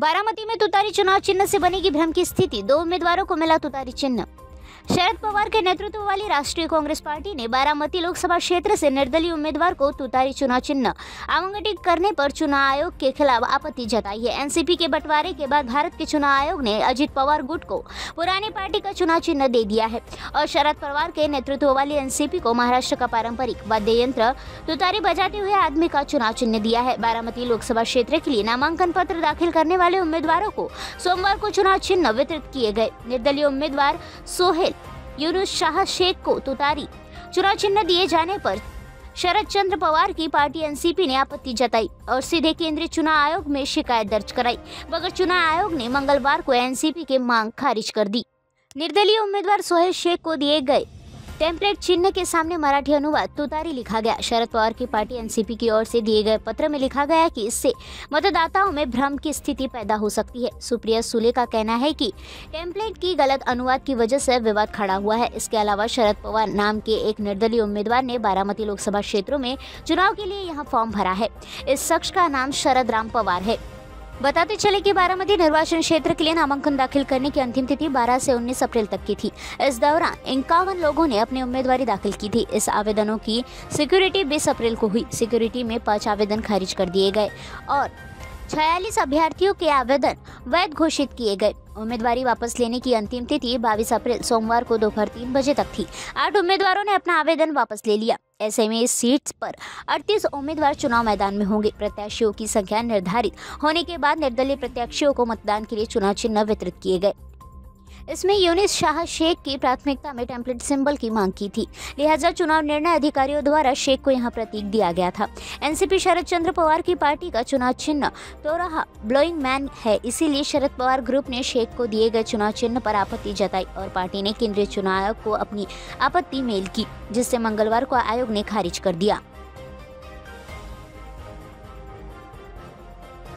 बारामती में तुतारी चुनाव चिन्ह से बनेगी भ्रम की स्थिति, 2 उम्मीदवारों को मिला तुतारी चिन्ह। शरद पवार के नेतृत्व वाली राष्ट्रीय कांग्रेस पार्टी ने बारामती लोकसभा क्षेत्र से निर्दलीय उम्मीदवार को तुतारी चुनाव चिन्ह आवंटित करने पर चुनाव आयोग के खिलाफ आपत्ति जताई है। एनसीपी के बंटवारे के बाद भारत के चुनाव आयोग ने अजित पवार गुट को पुरानी पार्टी का चुनाव चिन्ह दे दिया है और शरद पवार के नेतृत्व वाली एनसीपी को महाराष्ट्र का पारंपरिक वाद्य यंत्र तुतारी बजाते हुए आदमी का चुनाव चिन्ह दिया है। बारामती लोकसभा क्षेत्र के लिए नामांकन पत्र दाखिल करने वाले उम्मीदवारों को सोमवार को चुनाव चिन्ह वितरित किए गए। निर्दलीय उम्मीदवार सोहेल यूनुस शाह शेख को तुतारी चुनाव चिन्ह दिए जाने पर शरद चंद्र पवार की पार्टी एनसीपी ने आपत्ति जताई और सीधे केंद्रीय चुनाव आयोग में शिकायत दर्ज कराई, मगर चुनाव आयोग ने मंगलवार को एनसीपी की मांग खारिज कर दी। निर्दलीय उम्मीदवार सोहेल शेख को दिए गए टेम्पलेट चिन्ह के सामने मराठी अनुवाद तुतारी लिखा गया। शरद पवार की पार्टी एनसीपी की ओर से दिए गए पत्र में लिखा गया कि इससे मतदाताओं में भ्रम की स्थिति पैदा हो सकती है। सुप्रिया सुले का कहना है कि टेम्पलेट की गलत अनुवाद की वजह से विवाद खड़ा हुआ है। इसके अलावा शरद पवार नाम के एक निर्दलीय उम्मीदवार ने बारामती लोकसभा क्षेत्रों में चुनाव के लिए यहाँ फॉर्म भरा है। इस शख्स का नाम शरद राम पवार है। बताते चले कि बारामती निर्वाचन क्षेत्र के लिए नामांकन दाखिल करने की अंतिम तिथि 12 से 19 अप्रैल तक की थी। इस दौरान 51 लोगों ने अपनी उम्मीदवारी दाखिल की थी। इस आवेदनों की सिक्योरिटी 20 अप्रैल को हुई। सिक्योरिटी में 5 आवेदन खारिज कर दिए गए और 46 अभ्यर्थियों के आवेदन वैध घोषित किए गए। उम्मीदवारी वापस लेने की अंतिम तिथि 22 अप्रैल सोमवार को दोपहर 3 बजे तक थी। 8 उम्मीदवारों ने अपना आवेदन वापस ले लिया। ऐसे में इस सीट पर 38 उम्मीदवार चुनाव मैदान में होंगे। प्रत्याशियों की संख्या निर्धारित होने के बाद निर्दलीय प्रत्याशियों को मतदान के लिए चुनाव चिन्ह वितरित किए गए। इसमें यूनुस शाह शेख की प्राथमिकता में टेम्पलेट सिंबल की मांग की थी, लिहाजा चुनाव निर्णय अधिकारियों द्वारा शेख को यहां प्रतीक दिया गया था। एनसीपी शरद चंद्र पवार की पार्टी का चुनाव चिन्ह तोरहा ब्लोइंग मैन है, इसीलिए शरद पवार ग्रुप ने शेख को दिए गए चुनाव चिन्ह पर आपत्ति जताई और पार्टी ने केंद्रीय चुनाव आयोग को अपनी आपत्ति मेल की, जिससे मंगलवार को आयोग ने खारिज कर दिया।